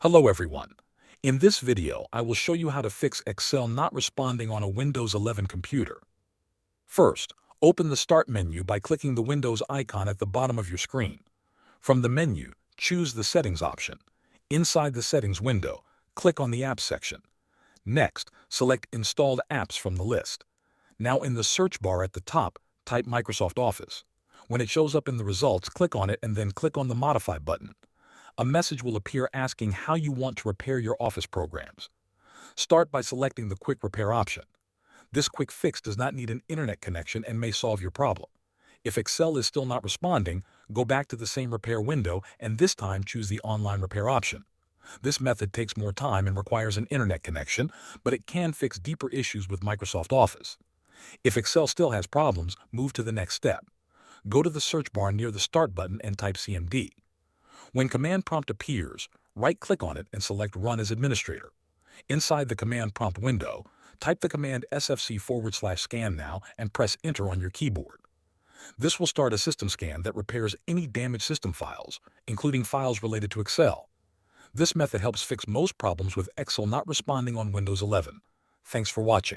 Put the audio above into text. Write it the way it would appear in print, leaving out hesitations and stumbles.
Hello everyone. In this video, I will show you how to fix Excel not responding on a Windows 11 computer. First, open the Start menu by clicking the Windows icon at the bottom of your screen. From the menu, choose the Settings option. Inside the Settings window, click on the Apps section. Next, select Installed Apps from the list. Now in the search bar at the top, type Microsoft Office. When it shows up in the results, click on it and then click on the Modify button. A message will appear asking how you want to repair your Office programs. Start by selecting the Quick Repair option. This quick fix does not need an internet connection and may solve your problem. If Excel is still not responding, go back to the same repair window and this time choose the Online Repair option. This method takes more time and requires an internet connection, but it can fix deeper issues with Microsoft Office. If Excel still has problems, move to the next step. Go to the search bar near the Start button and type CMD. When Command Prompt appears, right-click on it and select Run as Administrator. Inside the Command Prompt window, type the command sfc/scan now and press Enter on your keyboard. This will start a system scan that repairs any damaged system files, including files related to Excel. This method helps fix most problems with Excel not responding on Windows 11. Thanks for watching.